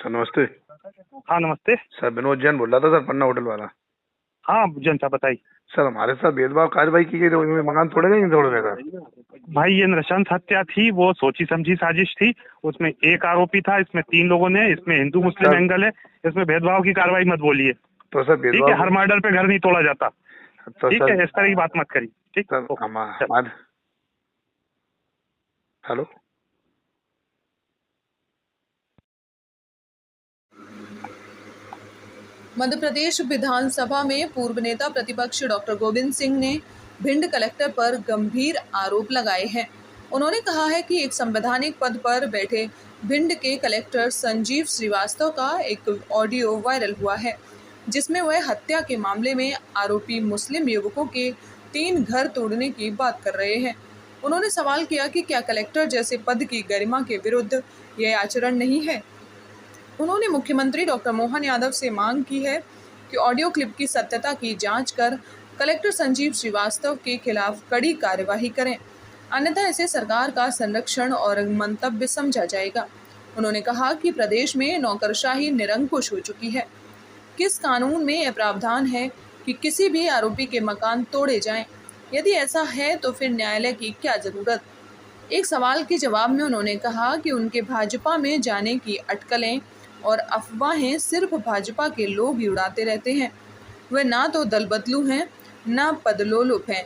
Sir नमस्ते। हाँ नमस्ते। सर विनोद जैन बोल रहा था सर, पन्ना होटल वाला। हाँ जन साहब बताइए। सर हमारे साथ भेदभाव कार्रवाई की गई, तो इनमें मकान तोड़े गए, नहीं तोड़े गए सर? भाई ये नृशंस हत्या थी, वो सोची समझी साजिश थी। उसमें एक आरोपी था, इसमें 3 लोगों ने, इसमें हिंदू मुस्लिम एंगल है, इसमें भेदभाव की कार्रवाई मत बोलिए। तो सर ठीक है, भेदभाव हर मर्डर पे घर नहीं तोड़ा जाता। तो ठीक है, इस तरह की बात मत करिए। ठीक सर ओके, हमारे हेलो। मध्य प्रदेश विधानसभा में पूर्व नेता प्रतिपक्ष डॉक्टर गोविंद सिंह ने भिंड कलेक्टर पर गंभीर आरोप लगाए हैं। उन्होंने कहा है कि एक संवैधानिक पद पर बैठे भिंड के कलेक्टर संजीव श्रीवास्तव का एक ऑडियो वायरल हुआ है, जिसमें वह हत्या के मामले में आरोपी मुस्लिम युवकों के 3 घर तोड़ने की बात कर रहे हैं। उन्होंने सवाल किया कि क्या कलेक्टर जैसे पद की गरिमा के विरुद्ध यह आचरण नहीं है। उन्होंने मुख्यमंत्री डॉक्टर मोहन यादव से मांग की है कि ऑडियो क्लिप की सत्यता की जांच कर कलेक्टर संजीव श्रीवास्तव के खिलाफ कड़ी कार्यवाही करें, अन्यथा इसे सरकार का संरक्षण और मंतव्य समझा जाएगा। उन्होंने कहा कि प्रदेश में नौकरशाही निरंकुश हो चुकी है। किस कानून में यह प्रावधान है कि किसी भी आरोपी के मकान तोड़े जाएं? यदि ऐसा है तो फिर न्यायालय की क्या जरूरत? एक सवाल के जवाब में उन्होंने कहा कि उनके भाजपा में जाने की अटकलें और अफवाहें सिर्फ भाजपा के लोग ही उड़ाते रहते हैं। वे ना तो दल बदलू हैं, ना पदलोलुप हैं।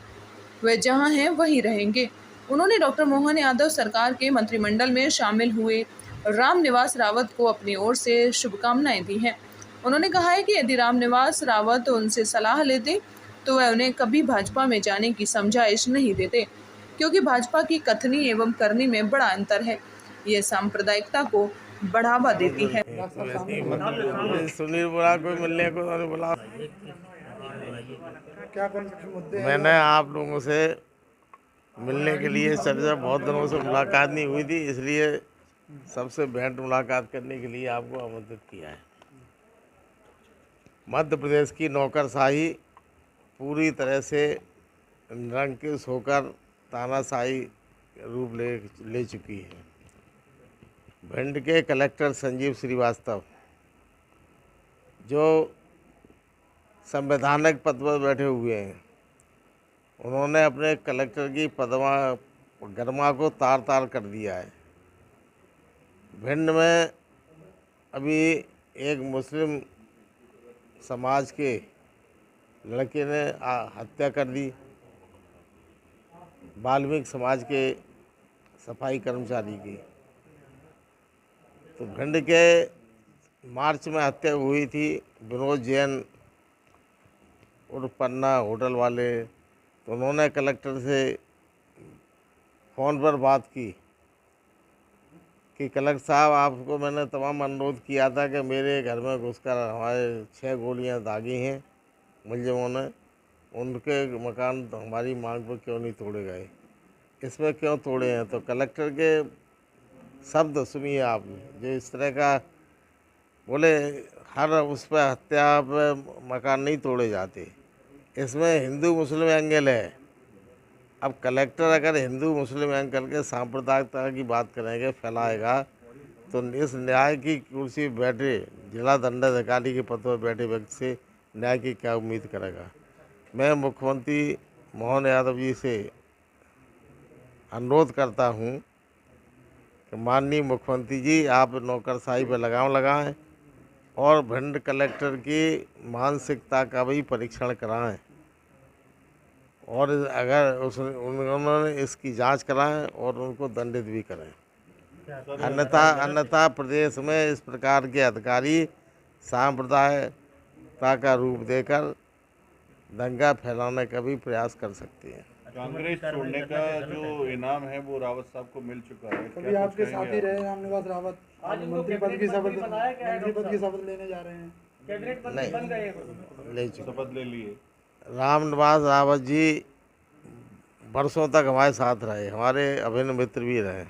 वे जहां हैं वहीं रहेंगे। उन्होंने डॉक्टर मोहन यादव सरकार के मंत्रिमंडल में शामिल हुए रामनिवास रावत को अपनी ओर से शुभकामनाएं दी हैं। उन्होंने कहा है कि यदि रामनिवास रावत उनसे सलाह लेते तो वह उन्हें कभी भाजपा में जाने की समझाइश नहीं देते, क्योंकि भाजपा की कथनी एवं करनी में बड़ा अंतर है। ये सांप्रदायिकता को बढ़ावा देती है। सुनील बोला कोई मिलने को उन्होंने बोला। मैंने आप लोगों से मिलने के लिए चर्चा, बहुत दिनों से मुलाकात नहीं हुई थी, इसलिए सबसे भेंट मुलाकात करने के लिए आपको आमंत्रित किया है। मध्य प्रदेश की नौकरशाही पूरी तरह से निरंकुश होकर तानाशाही रूप ले चुकी है। भिंड के कलेक्टर संजीव श्रीवास्तव जो संवैधानिक पद पर बैठे हुए हैं, उन्होंने अपने कलेक्टर की गरिमा को तार तार कर दिया है। भिंड में अभी एक मुस्लिम समाज के लड़के ने हत्या कर दी, वाल्मीकि समाज के सफाई कर्मचारी की। तो भिंड के मार्च में हत्या हुई थी विनोद जैन उर्फ पन्ना होटल वाले। तो उन्होंने कलेक्टर से फ़ोन पर बात की कि कलेक्टर साहब, आपको मैंने तमाम अनुरोध किया था कि मेरे घर में घुसकर हमारे 6 गोलियां दागी हैं मुलजिमों ने, उनके मकान हमारी मांग पर क्यों नहीं तोड़े गए, इसमें क्यों तोड़े हैं। तो कलेक्टर के शब्द सुनिए आप, जो इस तरह का बोले, हर उस पर हत्या पे मकान नहीं तोड़े जाते, इसमें हिंदू मुस्लिम एंगल है। अब कलेक्टर अगर हिंदू मुस्लिम एंगल के सांप्रदायिकता की बात करेंगे, फैलाएगा, तो इस न्याय की कुर्सी बैठे जिला दंडाधिकारी के पद पर बैठे व्यक्ति से न्याय की क्या उम्मीद करेगा। मैं मुख्यमंत्री मोहन यादव जी से अनुरोध करता हूं कि माननीय मुख्यमंत्री जी, आप नौकरशाही पर लगाम लगाएं और भिंड कलेक्टर की मानसिकता का भी परीक्षण कराएं, और अगर उन्होंने इसकी जांच कराएं और उनको दंडित भी करें। अन्यथा प्रदेश में इस प्रकार के अधिकारी सांप्रदायिकता का रूप देकर दंगा फैलाने का भी प्रयास कर सकते हैं। कांग्रेस छोड़ने का जो इनाम है वो रावत साहब को मिल चुका है। कभी आपके साथ ही रहे रामनिवास रावत, मंत्री पद की शपथ लेने जा रहे हैं। शपथ ले लिए। रामनिवास रावत जी बरसों तक हमारे साथ रहे, हमारे अभिन्न मित्र भी रहे।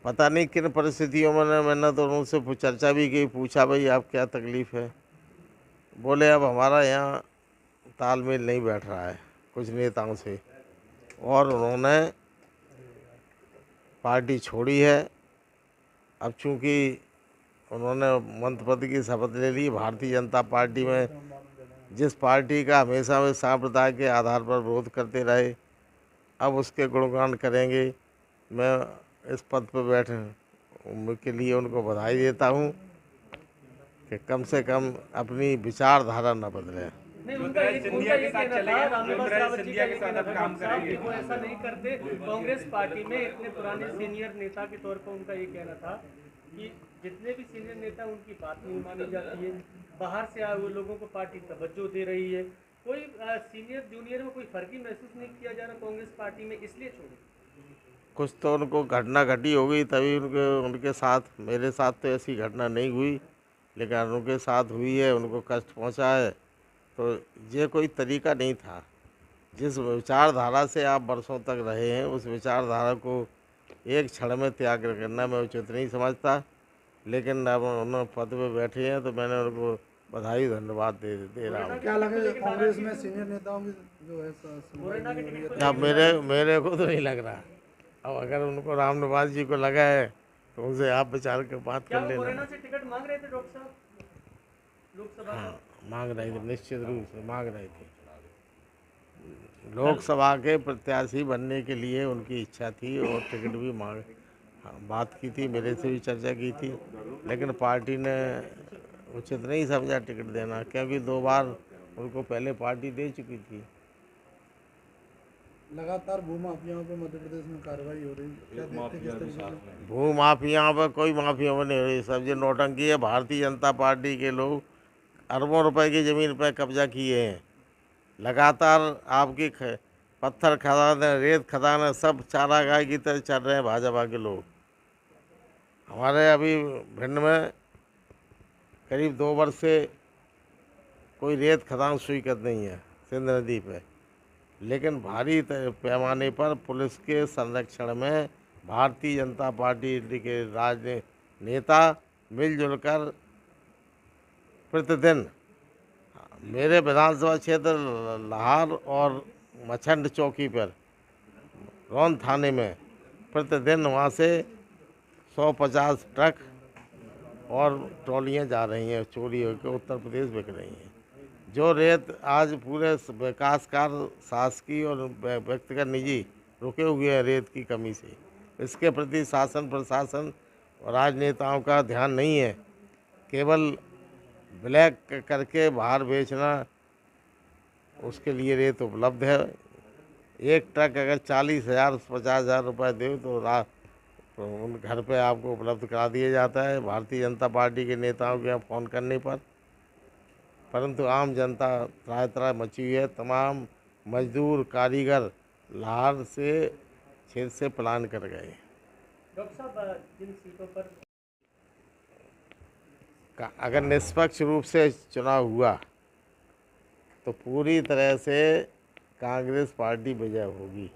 पता नहीं किन परिस्थितियों में मैंने तो उनसे चर्चा भी की, पूछा भाई आप क्या तकलीफ़ है। बोले अब हमारा यहाँ तालमेल नहीं बैठ रहा है कुछ नेताओं से, और उन्होंने पार्टी छोड़ी है। अब चूँकि उन्होंने मंत्री पद की शपथ ले ली। भारतीय जनता पार्टी में जिस पार्टी का हमेशा वे सांप्रदाय के आधार पर विरोध करते रहे, अब उसके गुणगान करेंगे। मैं इस पद पर बैठने के लिए उनको बधाई देता हूं कि कम से कम अपनी विचारधारा न बदलें। नहीं, उनका ये कहना था, रामनिवास रावत जी का ये कहना था डॉक्टर साहब कि वो ऐसा नहीं करते। कांग्रेस पार्टी में इतने पुराने सीनियर नेता के तौर पर उनका ये कहना था कि जितने भी सीनियर नेता उनकी बात नहीं मानी जाती है, बाहर से आए हुए लोगों को पार्टी तवज्जो दे रही है, कोई सीनियर जूनियर में कोई फर्क ही महसूस नहीं किया जा रहा कांग्रेस पार्टी में, इसलिए छोड़े। कुछ तो उनको घटना घटी होगी तभी उनके साथ, मेरे साथ तो ऐसी घटना नहीं हुई, लेकिन उनके साथ हुई है, उनको कष्ट पहुंचा है। तो ये कोई तरीका नहीं था। जिस विचारधारा से आप बरसों तक रहे हैं, उस विचारधारा को एक क्षण में त्याग करना मैं उचित नहीं समझता। लेकिन अब उन्होंने पद पे बैठे हैं तो मैंने उनको बधाई धन्यवाद दे रहा हूँ। क्या लगे कांग्रेस में सीनियर नेताओं की जो है सुनवाई? अब मेरे को तो नहीं लग रहा। अब अगर उनको रामनिवास जी को लगा है तो उनसे आप विचार के बात कर लेना। मुरैना से टिकट मांग रहे थे डॉक्टर साहब लोकसभा? हाँ, मांग रहे थे, निश्चित रूप से मांग रहे थे। लोकसभा के प्रत्याशी बनने के लिए उनकी इच्छा थी और टिकट भी बात की थी, मेरे से भी चर्चा की थी, लेकिन पार्टी ने उचित नहीं समझा टिकट देना, क्योंकि 2 बार उनको पहले पार्टी दे चुकी थी। लगातार भूमाफियाओं पे मध्य प्रदेश में कार्रवाई हो रही है, क्या देखते हैं किस तरीके से? भूमाफियाओं पर कोई माफिया में नहीं हो रही, सब ये नौटंकी है। भारतीय जनता पार्टी के लोग अरबों रुपए की ज़मीन पर कब्जा किए हैं। लगातार आपकी पत्थर खदानें, रेत खदानें सब चारागाह की तरह चल रहे हैं भाजपा के लोग। हमारे अभी भिंड में करीब 2 वर्ष से कोई रेत खदान स्वीकृत नहीं है सिंध नदी पे, लेकिन भारी पैमाने पर पुलिस के संरक्षण में भारतीय जनता पार्टी के राजनेता मिलजुल कर प्रतिदिन मेरे विधानसभा क्षेत्र लाहौर और मछंड चौकी पर रौन थाने में प्रतिदिन वहाँ से 150 ट्रक और ट्रॉलियाँ जा रही हैं, चोरी होकर उत्तर प्रदेश बिक रही हैं। जो रेत आज पूरे विकास कार्य शासकीय और व्यक्तिगत निजी रुके हुए हैं रेत की कमी से, इसके प्रति शासन प्रशासन और राजनेताओं का ध्यान नहीं है। केवल ब्लैक करके बाहर बेचना, उसके लिए रेत उपलब्ध है। एक ट्रक अगर 40,000 50,000 रुपये दे तो उन घर पे आपको उपलब्ध करा दिया जाता है भारतीय जनता पार्टी के नेताओं के यहाँ फ़ोन करने पर। परंतु आम जनता त्राह त्राह मची हुई है। तमाम मजदूर कारीगर लाहौर से क्षेत्र से पलायन कर गए। डॉक्टर साहब, जिन सीटों पर अगर निष्पक्ष रूप से चुनाव हुआ तो पूरी तरह से कांग्रेस पार्टी विजय होगी।